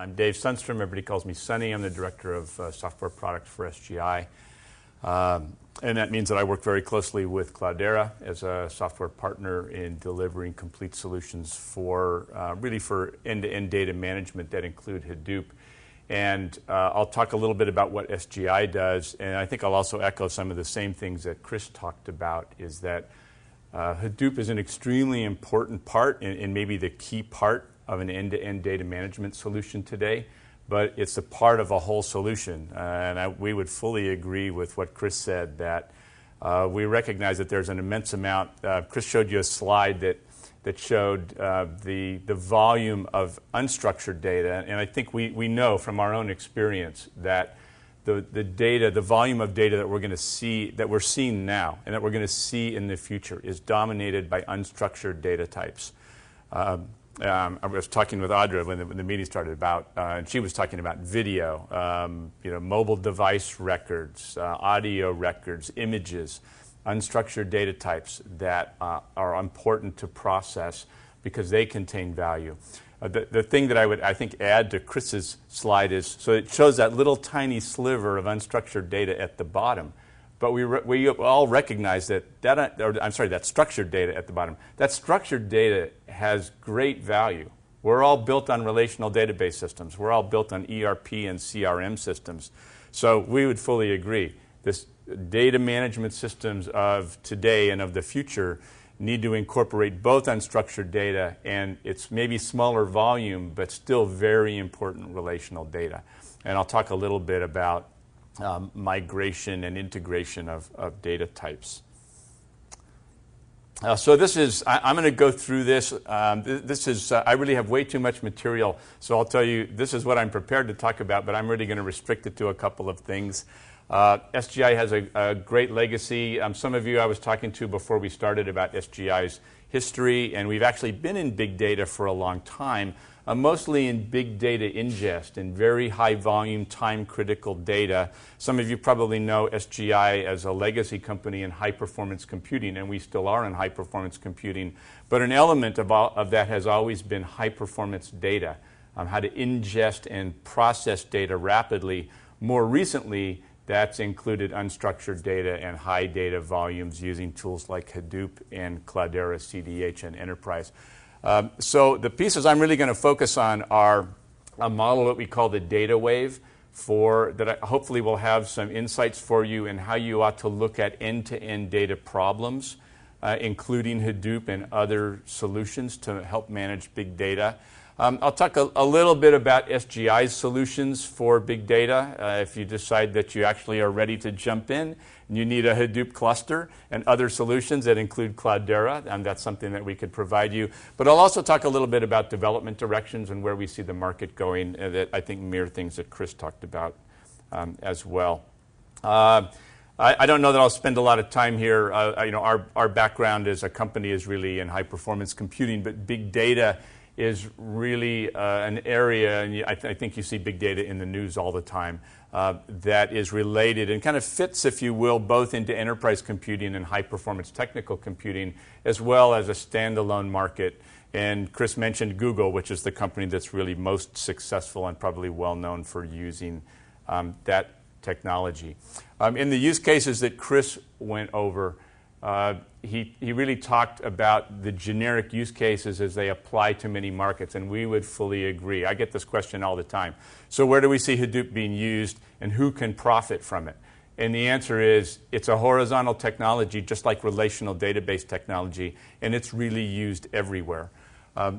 I'm Dave Sundstrom. Everybody calls me Sunny. I'm the Director of Software Products for SGI. And that means that I work very closely with Cloudera as a software partner in delivering complete solutions for really for end-to-end data management that include Hadoop. And I'll talk a little bit about what SGI does, and I think I'll also echo some of the same things that Chris talked about, is that Hadoop is an extremely important part and maybe the key part of an end-to-end data management solution today, but it's a part of a whole solution. We would fully agree with what Chris said, that we recognize that there's an immense amount. Chris showed you a slide that showed the volume of unstructured data, and I think we know from our own experience that the volume of data that we're going to see, that we're seeing now, and that we're going to see in the future, is dominated by unstructured data types. I was talking with Audra when the meeting started about, and she was talking about video, mobile device records, audio records, images, unstructured data types that are important to process because they contain value. The thing that I would, I think, add to Chris's slide is, so it shows that little tiny sliver of unstructured data at the bottom. But we all recognize that structured data at the bottom. That structured data has great value. We're all built on relational database systems. We're all built on ERP and CRM systems. So we would fully agree. This data management systems of today and of the future need to incorporate both unstructured data and its maybe smaller volume, but still very important relational data. And I'll talk a little bit about migration and integration of data types. So this is, I'm going to go through this. I really have way too much material, so I'll tell you, this is what I'm prepared to talk about, but I'm really going to restrict it to a couple of things. SGI has a great legacy. Some of you I was talking to before we started about SGI's history, and we've actually been in big data for a long time, mostly in big data ingest and very high volume, time critical data. Some of you probably know SGI as a legacy company in high performance computing, and we still are in high performance computing. But an element of that has always been high performance data, how to ingest and process data rapidly. More recently, that's included unstructured data and high data volumes using tools like Hadoop and Cloudera CDH and Enterprise. So the pieces I'm really going to focus on are a model that we call the data wave, that hopefully will have some insights for you in how you ought to look at end-to-end data problems, including Hadoop and other solutions to help manage big data. I'll talk a little bit about SGI's solutions for big data. If you decide that you actually are ready to jump in and you need a Hadoop cluster and other solutions that include Cloudera, and that's something that we could provide you. But I'll also talk a little bit about development directions and where we see the market going, that I think mirror things that Chris talked about as well. I don't know that I'll spend a lot of time here. Our background as a company is really in high performance computing, but big data is really an area, and I think you see big data in the news all the time, that is related and kind of fits, if you will, both into enterprise computing and high-performance technical computing, as well as a standalone market. And Chris mentioned Google, which is the company that's really most successful and probably well-known for using that technology. In the use cases that Chris went over, he really talked about the generic use cases as they apply to many markets, and we would fully agree. I get this question all the time. So where do we see Hadoop being used, and who can profit from it? And the answer is, it's a horizontal technology, just like relational database technology, and it's really used everywhere.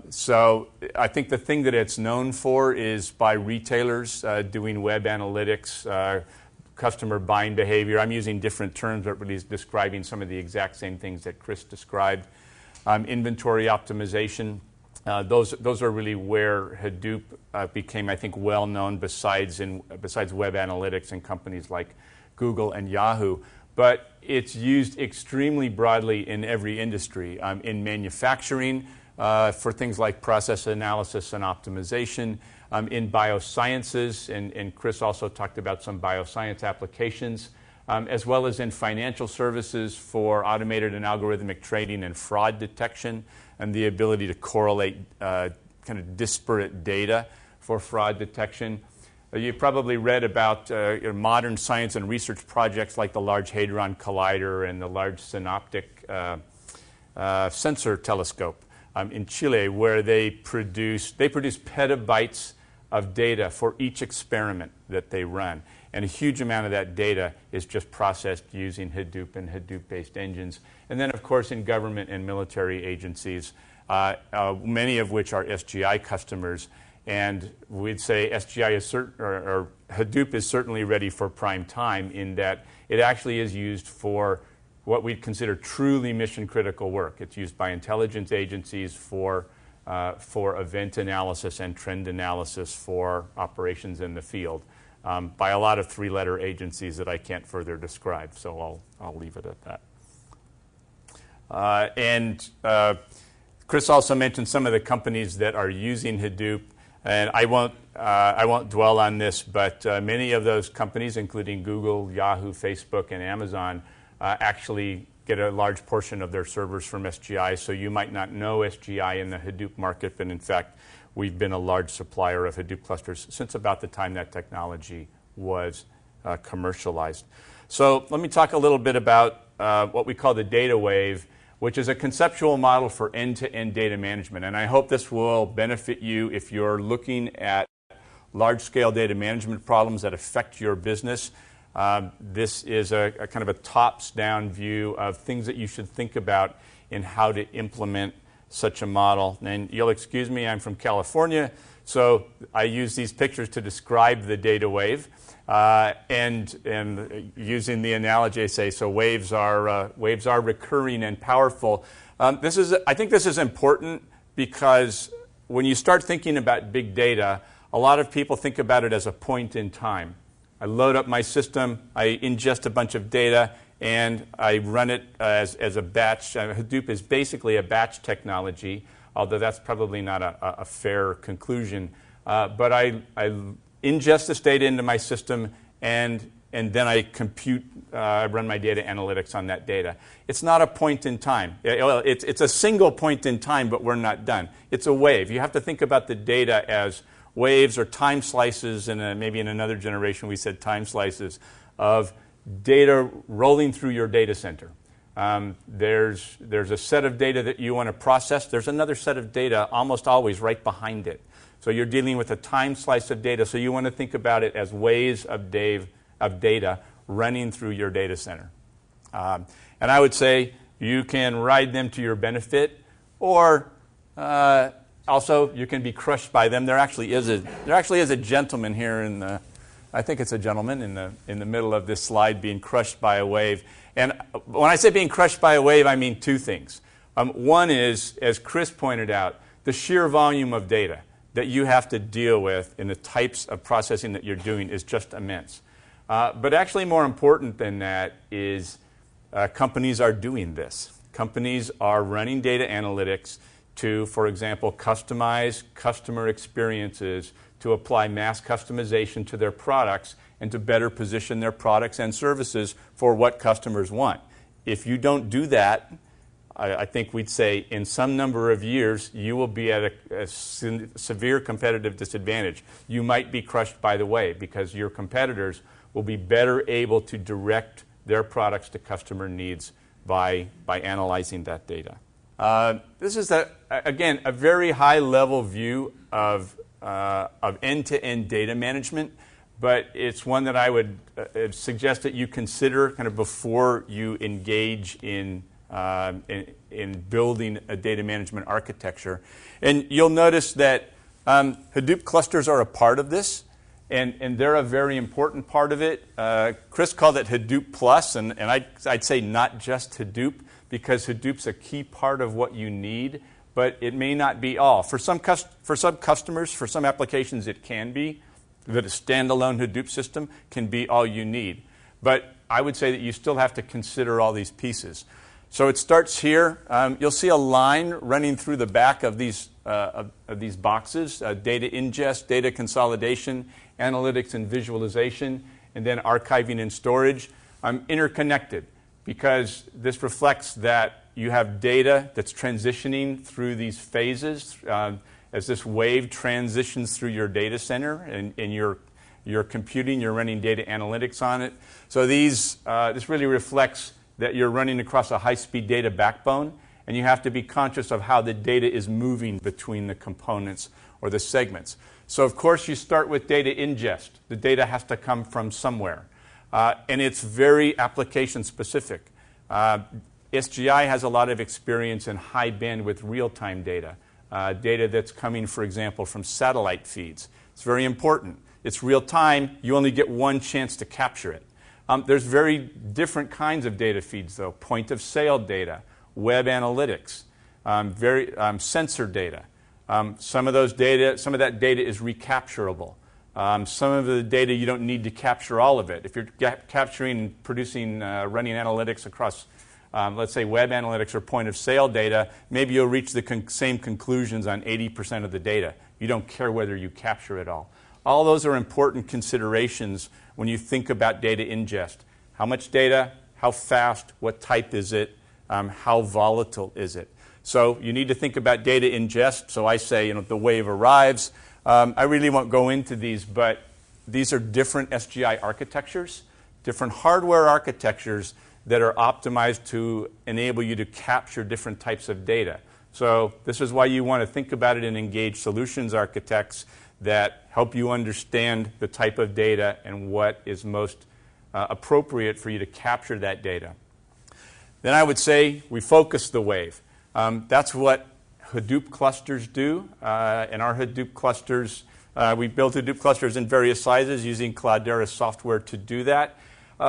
So I think the thing that it's known for is by retailers doing web analytics, customer buying behavior. I'm using different terms, but really describing some of the exact same things that Chris described. Inventory optimization. Those are really where Hadoop became, I think, well known besides web analytics and companies like Google and Yahoo. But it's used extremely broadly in every industry. In manufacturing, for things like process analysis and optimization, in biosciences, and Chris also talked about some bioscience applications, as well as in financial services for automated and algorithmic trading and fraud detection, and the ability to correlate kind of disparate data for fraud detection. You've probably read about modern science and research projects like the Large Hadron Collider and the Large Synoptic Sensor Telescope in Chile, where they produce petabytes of data for each experiment that they run. And a huge amount of that data is just processed using Hadoop and Hadoop-based engines. And then, of course, in government and military agencies, many of which are SGI customers. And we'd say SGI is or Hadoop is certainly ready for prime time in that it actually is used for what we'd consider truly mission-critical work. It's used by intelligence agencies for event analysis and trend analysis for operations in the field by a lot of three-letter agencies that I can't further describe, so I'll leave it at that. Chris also mentioned some of the companies that are using Hadoop, and I won't dwell on this, but many of those companies, including Google, Yahoo, Facebook, and Amazon, actually get a large portion of their servers from SGI, so you might not know SGI in the Hadoop market, but in fact, we've been a large supplier of Hadoop clusters since about the time that technology was commercialized. So let me talk a little bit about what we call the data wave, which is a conceptual model for end-to-end data management. And I hope this will benefit you if you're looking at large-scale data management problems that affect your business. This is a kind of a tops-down view of things that you should think about in how to implement such a model. And you'll excuse me, I'm from California, so I use these pictures to describe the data wave. And using the analogy, I say, so waves are recurring and powerful. I think this is important because when you start thinking about big data, a lot of people think about it as a point in time. I load up my system, I ingest a bunch of data, and I run it as a batch. Hadoop is basically a batch technology, although that's probably not a fair conclusion. But I ingest this data into my system, and then I compute, I run my data analytics on that data. It's not a point in time. It's a single point in time, but we're not done. It's a wave. You have to think about the data as waves or time slices, and maybe in another generation we said time slices, of data rolling through your data center. There's a set of data that you want to process. There's another set of data almost always right behind it. So you're dealing with a time slice of data, so you want to think about it as waves of data running through your data center. And I would say you can ride them to your benefit, or also you can be crushed by them. There actually is a gentleman here in the, I think it's a gentleman in the middle of this slide being crushed by a wave. And when I say being crushed by a wave, I mean two things. One is, as Chris pointed out, the sheer volume of data that you have to deal with in the types of processing that you're doing is just immense. But actually more important than that is companies are doing this. Companies are running data analytics to, for example, customize customer experiences, to apply mass customization to their products, and to better position their products and services for what customers want. If you don't do that, I think we'd say in some number of years, you will be at a severe competitive disadvantage. You might be crushed by the wave because your competitors will be better able to direct their products to customer needs by analyzing that data. This is, again, a very high-level view of end-to-end data management, but it's one that I would suggest that you consider kind of before you engage in building a data management architecture. And you'll notice that Hadoop clusters are a part of this, and they're a very important part of it. Chris called it Hadoop Plus, and I'd say not just Hadoop, because Hadoop's a key part of what you need, but it may not be all. For some customers, for some applications, it can be, that a standalone Hadoop system can be all you need. But I would say that you still have to consider all these pieces. So it starts here. You'll see a line running through the back of these boxes, data ingest, data consolidation, analytics and visualization, and then archiving and storage. Interconnected, because this reflects that you have data that's transitioning through these phases, as this wave transitions through your data center and you're computing, you're running data analytics on it. So this really reflects that you're running across a high-speed data backbone, and you have to be conscious of how the data is moving between the components or the segments. So of course you start with data ingest. The data has to come from somewhere. And it's very application specific. SGI has a lot of experience in high bandwidth real-time data. Data that's coming, for example, from satellite feeds. It's very important. It's real time. You only get one chance to capture it. There's very different kinds of data feeds, though. Point of sale data, web analytics, sensor data. Some of that data is recapturable. Some of the data you don't need to capture all of it. If you're capturing, producing, running analytics across, let's say, web analytics or point of sale data, maybe you'll reach the same conclusions on 80% of the data. You don't care whether you capture it all. All those are important considerations when you think about data ingest. How much data? How fast? What type is it? How volatile is it? So you need to think about data ingest. So I say, the wave arrives. I really won't go into these, but these are different SGI architectures, different hardware architectures that are optimized to enable you to capture different types of data. So this is why you want to think about it and engage solutions architects that help you understand the type of data and what is most appropriate for you to capture that data. Then I would say we focus the wave. That's what Hadoop clusters do. And our Hadoop clusters, we built Hadoop clusters in various sizes using Cloudera software to do that.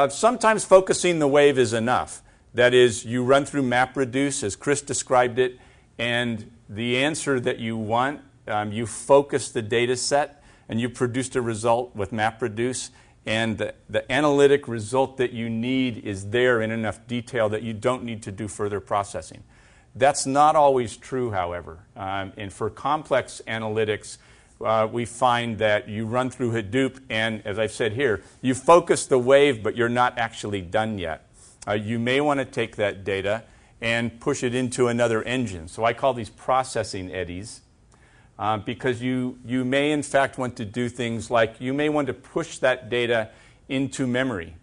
Sometimes focusing the wave is enough. That is, you run through MapReduce, as Chris described it, and the answer that you want, you focus the data set, and you produced a result with MapReduce, and the analytic result that you need is there in enough detail that you don't need to do further processing. That's not always true, however. And for complex analytics, we find that you run through Hadoop, and as I've said here, you focus the wave, but you're not actually done yet. You may want to take that data and push it into another engine. So I call these processing eddies, because you may, in fact, want to do things like you may want to push that data into memory.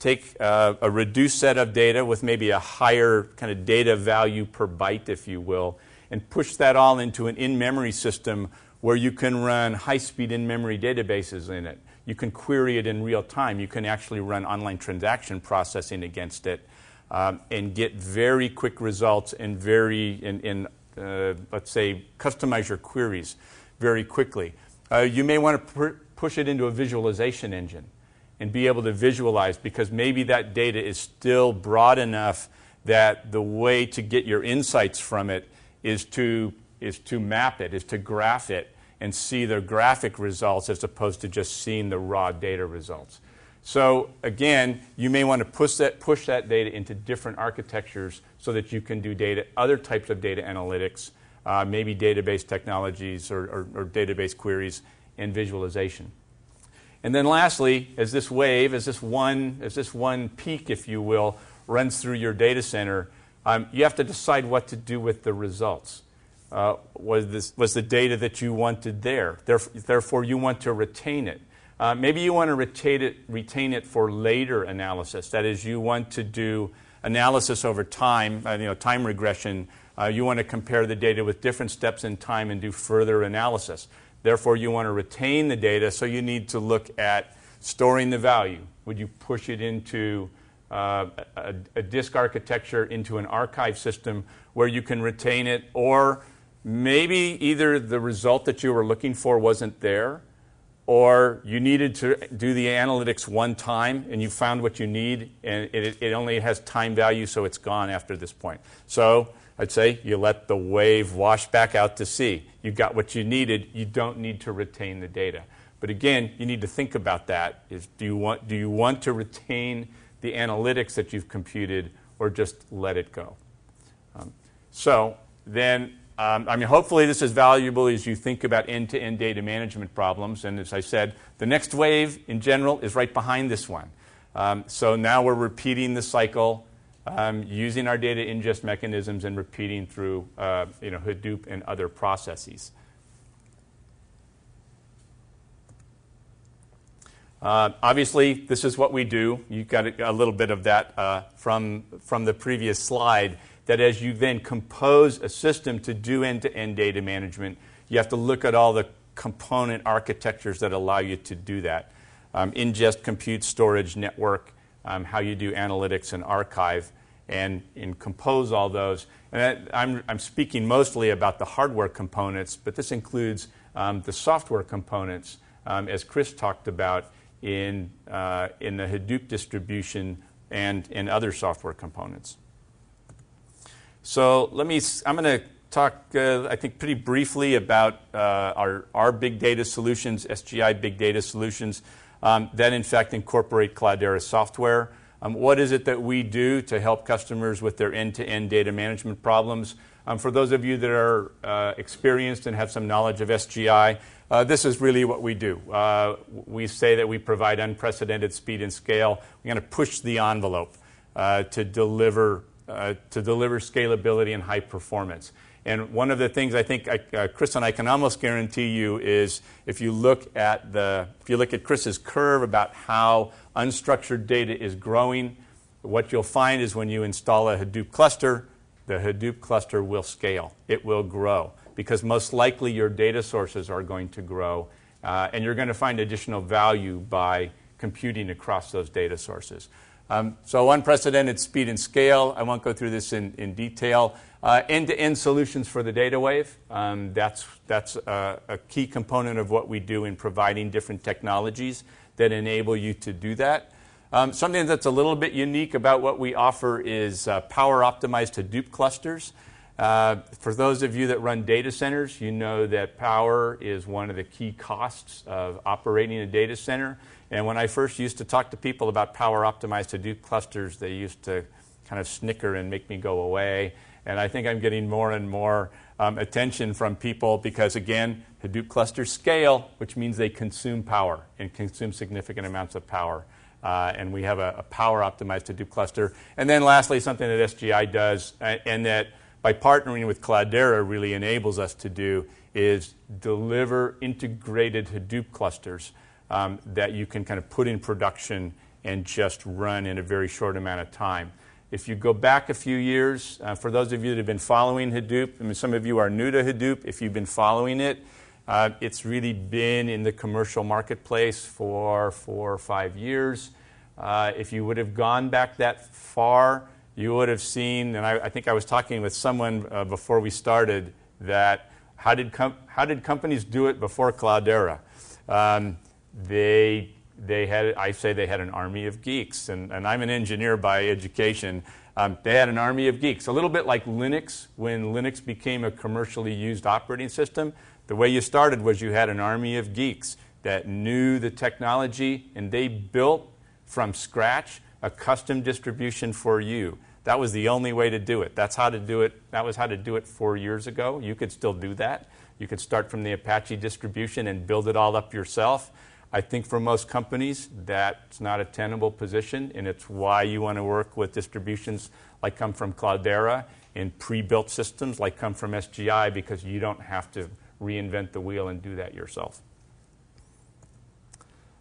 Take a reduced set of data with maybe a higher kind of data value per byte, if you will, and push that all into an in-memory system where you can run high-speed in-memory databases in it. You can query it in real time. You can actually run online transaction processing against it and get very quick results and let's say, customize your queries very quickly. You may want to push it into a visualization engine and be able to visualize, because maybe that data is still broad enough that the way to get your insights from it is to map it, is to graph it and see the graphic results as opposed to just seeing the raw data results. So again, you may want to push that data into different architectures so that you can do other types of data analytics, maybe database technologies or database queries and visualization. And then lastly, as this wave, as this one peak, if you will, runs through your data center, you have to decide what to do with the results. Was the data that you wanted there? Therefore, you want to retain it. Maybe you want to retain it for later analysis. That is, you want to do analysis over time, time regression. You want to compare the data with different steps in time and do further analysis. Therefore, you want to retain the data, so you need to look at storing the value. Would you push it into a disk architecture, into an archive system where you can retain it, or maybe either the result that you were looking for wasn't there, or you needed to do the analytics one time and you found what you need and it only has time value, so it's gone after this point. So I'd say you let the wave wash back out to sea. You got what you needed. You don't need to retain the data. But again, you need to think about that. Do you want to retain the analytics that you've computed, or just let it go? Hopefully this is valuable as you think about end-to-end data management problems. And as I said, the next wave in general is right behind this one. So now we're repeating the cycle. using our data ingest mechanisms and repeating through Hadoop and other processes. Obviously, this is what we do. You got a little bit of that from the previous slide, that as you then compose a system to do end-to-end data management, you have to look at all the component architectures that allow you to do that. Ingest, compute, storage, network, how you do analytics and archive, and compose all those. And I'm speaking mostly about the hardware components, but this includes the software components, as Chris talked about in the Hadoop distribution and in other software components. So I'm going to talk, I think, pretty briefly about our big data solutions, SGI big data solutions, that in fact incorporate Cloudera software. What is it that we do to help customers with their end-to-end data management problems? For those of you that are experienced and have some knowledge of SGI, this is really what we do. We say that we provide unprecedented speed and scale. We're going to push the envelope to deliver scalability and high performance. And one of the things I think Chris and I can almost guarantee you is if you look at Chris's curve about how unstructured data is growing, what you'll find is when you install a Hadoop cluster, the Hadoop cluster will scale. It will grow because most likely your data sources are going to grow, and you're going to find additional value by computing across those data sources. So unprecedented speed and scale. I won't go through this in detail. End-to-end solutions for the data wave. That's a key component of what we do in providing different technologies that enable you to do that. Something that's a little bit unique about what we offer is power-optimized Hadoop clusters. For those of you that run data centers, you know that power is one of the key costs of operating a data center. And when I first used to talk to people about power-optimized Hadoop clusters, they used to kind of snicker and make me go away. And I think I'm getting more and more attention from people because, again, Hadoop clusters scale, which means they consume power and consume significant amounts of power. And we have a power-optimized Hadoop cluster. And then lastly, something that SGI does, and that by partnering with Cloudera really enables us to do, is deliver integrated Hadoop clusters that you can kind of put in production and just run in a very short amount of time. If you go back a few years, for those of you that have been following Hadoop, I mean, some of you are new to Hadoop. If you've been following it, it's really been in the commercial marketplace for 4 or 5 years. If you would have gone back that far, you would have seen, and I think I was talking with someone before we started, that how did companies do it before Cloudera? They had an army of geeks, and I'm an engineer by education. They had an army of geeks, a little bit like Linux. When Linux became a commercially used operating system, the way you started was you had an army of geeks that knew the technology, and they built from scratch a custom distribution for you. That was the only way to do it. That's how to do it. That was how to do it 4 years ago. You could still do that. You could start from the Apache distribution and build it all up yourself. I think for most companies, that's not a tenable position, and it's why you want to work with distributions like come from Cloudera and pre-built systems like come from SGI, because you don't have to reinvent the wheel and do that yourself.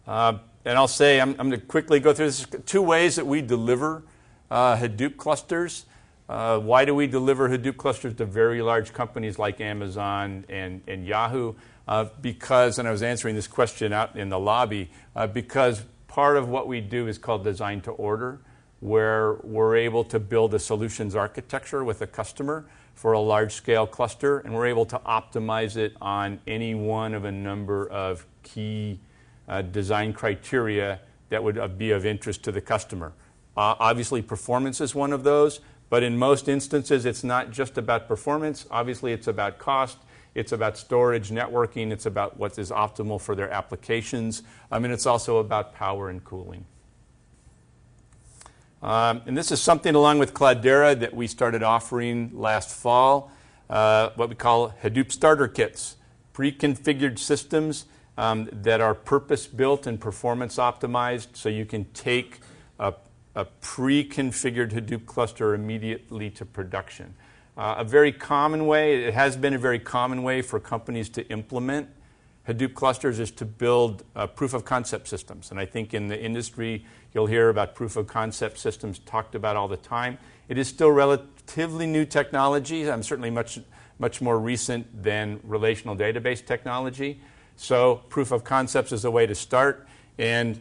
And I'll say, I'm going to quickly go through this. 2 ways that we deliver Hadoop clusters. Why do we deliver Hadoop clusters to very large companies like Amazon and Yahoo? Because, and I was answering this question out in the lobby, because part of what we do is called design to order, where we're able to build a solutions architecture with a customer for a large-scale cluster, and we're able to optimize it on any one of a number of key design criteria that would be of interest to the customer. Obviously, performance is one of those, but in most instances, it's not just about performance. Obviously, it's about cost. It's about storage, networking. It's about what is optimal for their applications. And it's also about power and cooling. And this is something along with Cloudera that we started offering last fall, what we call Hadoop starter kits, pre-configured systems that are purpose-built and performance optimized, so you can take a a pre-configured Hadoop cluster immediately to production. A very common way, it has been a very common way for companies to implement Hadoop clusters is to build proof of concept systems. And I think in the industry, you'll hear about proof of concept systems talked about all the time. It is still relatively new technology. Certainly much more recent than relational database technology. So proof of concepts is a way to start. And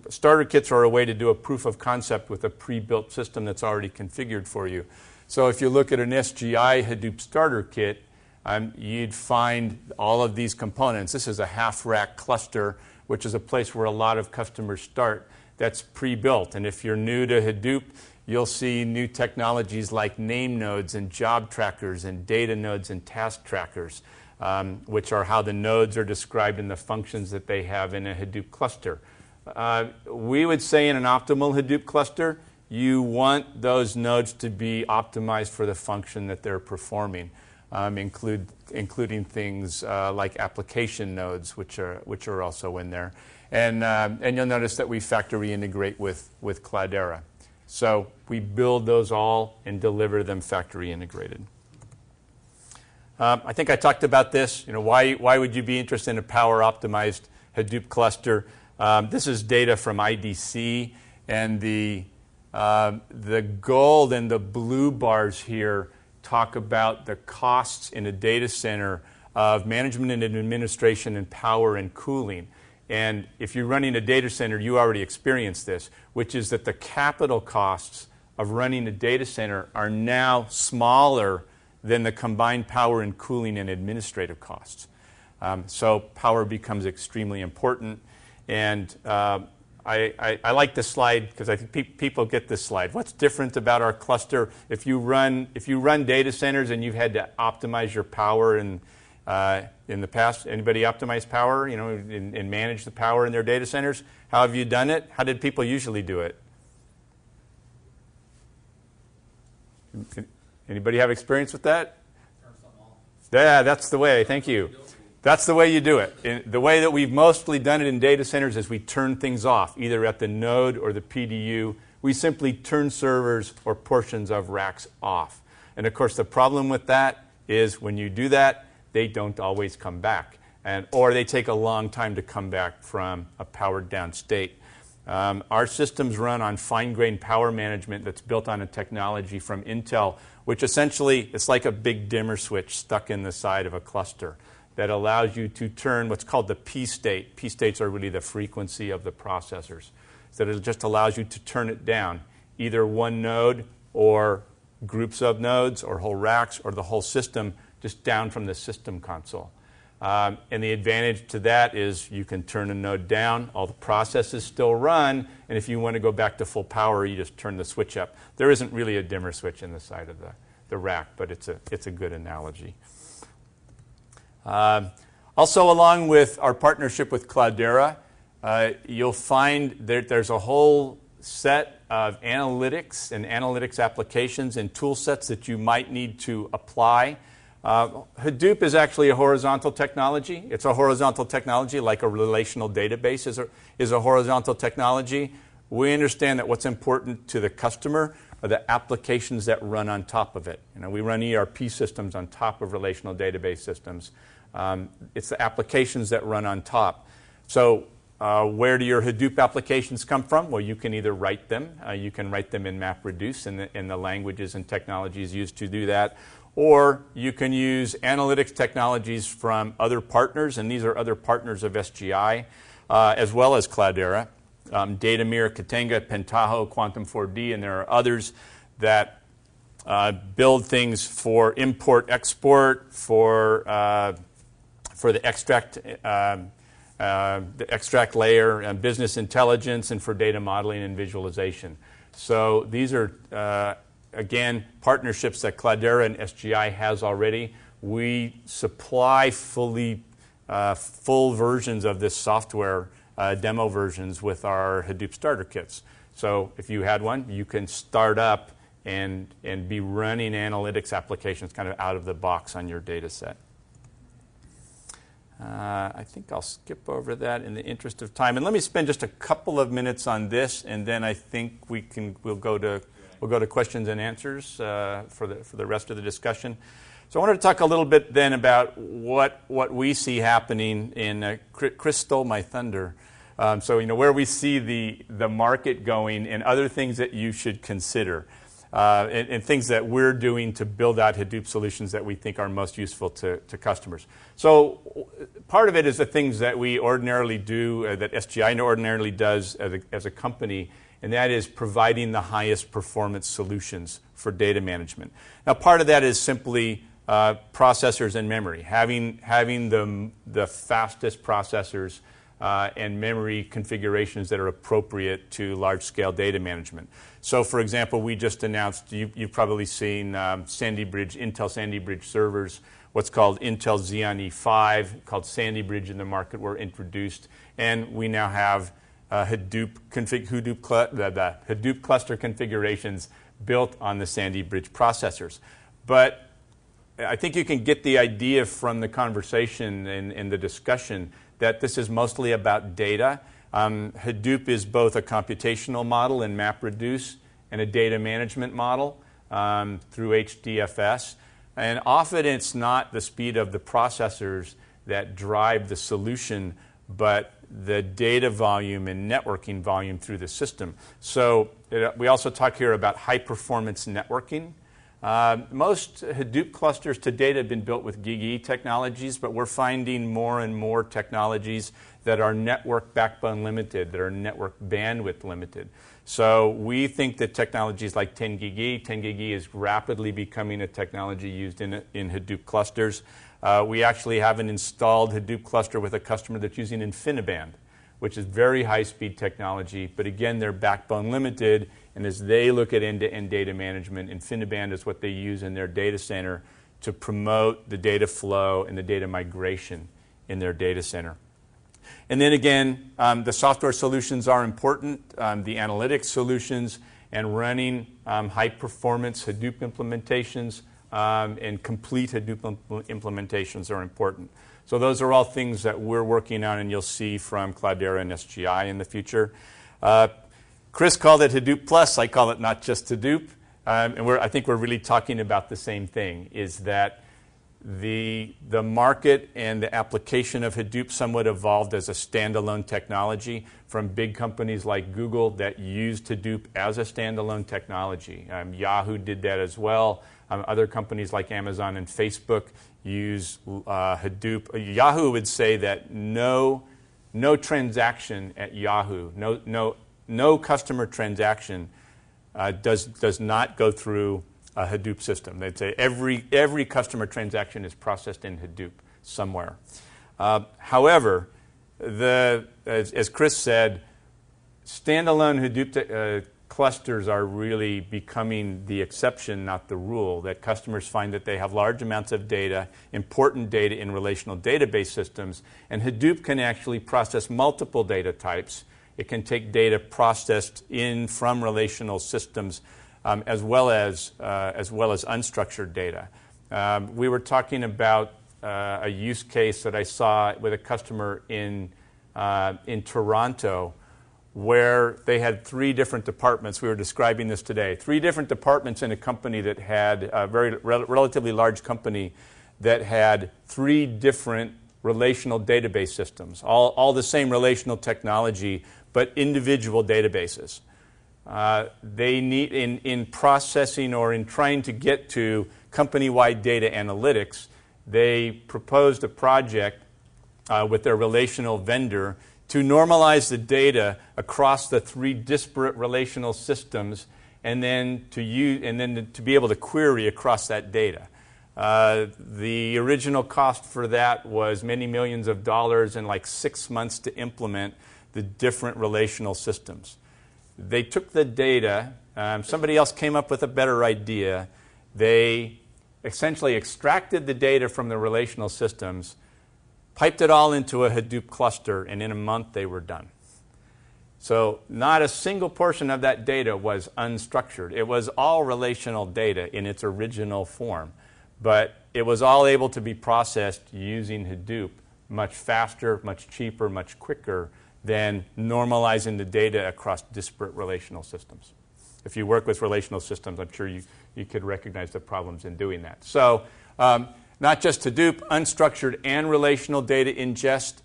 starter kits are a way to do a proof of concept with a pre-built system that's already configured for you. So if you look at an SGI Hadoop starter kit, you'd find all of these components. This is a half-rack cluster, which is a place where a lot of customers start. That's pre-built. And if you're new to Hadoop, you'll see new technologies like name nodes and job trackers and data nodes and task trackers, which are how the nodes are described in the functions that they have in a Hadoop cluster. We would say in an optimal Hadoop cluster, you want those nodes to be optimized for the function that they're performing, including things like application nodes, which are also in there. And you'll notice that we factory integrate with Cloudera. So we build those all and deliver them factory integrated. I think I talked about this. Why would you be interested in a power optimized Hadoop cluster? This is data from IDC, and the gold and the blue bars here talk about the costs in a data center of management and administration and power and cooling. And if you're running a data center, you already experienced this, which is that the capital costs of running a data center are now smaller than the combined power and cooling and administrative costs. So power becomes extremely important. And I like this slide because I think people get this slide. What's different about our cluster? If you run data centers and you've had to optimize your power in the past, anybody optimize power, and manage the power in their data centers? How have you done it? How did people usually do it? Anybody have experience with that? Turn something off. Yeah, that's the way. Thank you. That's the way you do it. The way that we've mostly done it in data centers is we turn things off, either at the node or the PDU. We simply turn servers or portions of racks off. And of course, the problem with that is when you do that, they don't always come back, or they take a long time to come back from a powered down state. Our systems run on fine-grained power management that's built on a technology from Intel, which essentially it's like a big dimmer switch stuck in the side of a cluster that allows you to turn what's called the P state. P states are really the frequency of the processors. So it just allows you to turn it down, either one node or groups of nodes or whole racks or the whole system just down from the system console. And the advantage to that is you can turn a node down, all the processes still run, and if you want to go back to full power, you just turn the switch up. There isn't really a dimmer switch in the side of the rack, but it's a good analogy. Also, along with our partnership with Cloudera, you'll find that there's a whole set of analytics and analytics applications and tool sets that you might need to apply. Hadoop is actually a horizontal technology. It's a horizontal technology like a relational database is a horizontal technology. We understand that what's important to the customer are the applications that run on top of it. We run ERP systems on top of relational database systems. It's the applications that run on top. So where do your Hadoop applications come from? Well, you can either write them. You can write them in MapReduce in the languages and technologies used to do that. Or you can use analytics technologies from other partners, and these are other partners of SGI, as well as Cloudera. Datamir, Katenga, Pentaho, Quantum4D, and there are others that build things for import-export, for the extract layer, and business intelligence, and for data modeling and visualization. So these are, again, partnerships that Cloudera and SGI has already. We supply full versions of this software, demo versions, with our Hadoop starter kits. So if you had one, you can start up and be running analytics applications kind of out of the box on your data set. I think I'll skip over that in the interest of time. And let me spend just a couple of minutes on this, and then I think we'll go to questions and answers for the rest of the discussion. So I wanted to talk a little bit then about what we see happening in Chris stole my thunder. So where we see the market going and other things that you should consider. And things that we're doing to build out Hadoop solutions that we think are most useful to customers. So part of it is the things that we ordinarily do, that SGI ordinarily does as a company, and that is providing the highest performance solutions for data management. Now, part of that is simply processors and memory, having the fastest processors and memory configurations that are appropriate to large-scale data management. So, for example, we just announced, you've probably seen Intel Sandy Bridge servers, what's called Intel Xeon E5, called Sandy Bridge in the market, were introduced. And we now have Hadoop cluster configurations built on the Sandy Bridge processors. But I think you can get the idea from the conversation and the discussion that this is mostly about data. Hadoop is both a computational model in MapReduce and a data management model through HDFS. And often it's not the speed of the processors that drive the solution, but the data volume and networking volume through the system. So we also talk here about high-performance networking. Most Hadoop clusters to date have been built with GigE technologies, but we're finding more and more technologies that are network backbone limited, that are network bandwidth limited. So we think that technologies like 10GigE is rapidly becoming a technology used in Hadoop clusters. We actually have an installed Hadoop cluster with a customer that's using InfiniBand, which is very high-speed technology, but again, they're backbone limited, and as they look at end-to-end data management, InfiniBand is what they use in their data center to promote the data flow and the data migration in their data center. And then again, the software solutions are important, the analytics solutions, and running high-performance Hadoop implementations and complete Hadoop implementations are important. So those are all things that we're working on, and you'll see from Cloudera and SGI in the future. Chris called it Hadoop Plus. I call it not just Hadoop. And I think we're really talking about the same thing, is that the market and the application of Hadoop somewhat evolved as a standalone technology from big companies like Google that used Hadoop as a standalone technology. Yahoo did that as well. Other companies like Amazon and Facebook use Hadoop. Yahoo would say that no transaction at Yahoo, no customer transaction does not go through a Hadoop system. They'd say every customer transaction is processed in Hadoop somewhere. However, as Chris said, standalone Hadoop clusters are really becoming the exception, not the rule, that customers find that they have large amounts of data, important data in relational database systems, and Hadoop can actually process multiple data types. It can take data processed in from relational systems as well as unstructured data. We were talking about a use case that I saw with a customer in Toronto, where they had 3 different departments. We were describing this today. 3 different departments in a company that had a very relatively large company that had 3 different relational database systems, all the same relational technology, but individual databases. They need, in processing or in trying to get to company-wide data analytics, they proposed a project with their relational vendor to normalize the data across the 3 disparate relational systems, and then to be able to query across that data. The original cost for that was many millions of dollars and like 6 months to implement the different relational systems. They took the data. Somebody else came up with a better idea. They essentially extracted the data from the relational systems, piped it all into a Hadoop cluster, and in a month they were done. So not a single portion of that data was unstructured. It was all relational data in its original form, but it was all able to be processed using Hadoop much faster, much cheaper, much quicker than normalizing the data across disparate relational systems. If you work with relational systems, I'm sure you could recognize the problems in doing that. So not just Hadoop, unstructured and relational data ingest,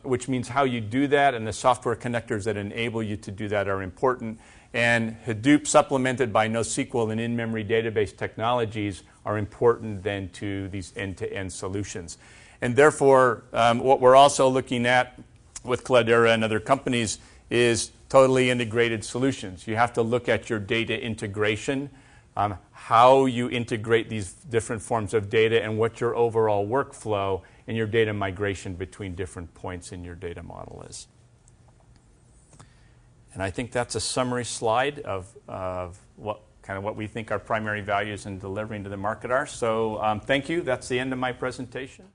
which means how you do that, and the software connectors that enable you to do that are important. And Hadoop supplemented by NoSQL and in-memory database technologies are important then to these end-to-end solutions. And therefore, what we're also looking at with Cloudera and other companies is totally integrated solutions. You have to look at your data integration, how you integrate these different forms of data, and what your overall workflow and your data migration between different points in your data model is. And I think that's a summary slide of what we think our primary values in delivering to the market are. So thank you. That's the end of my presentation.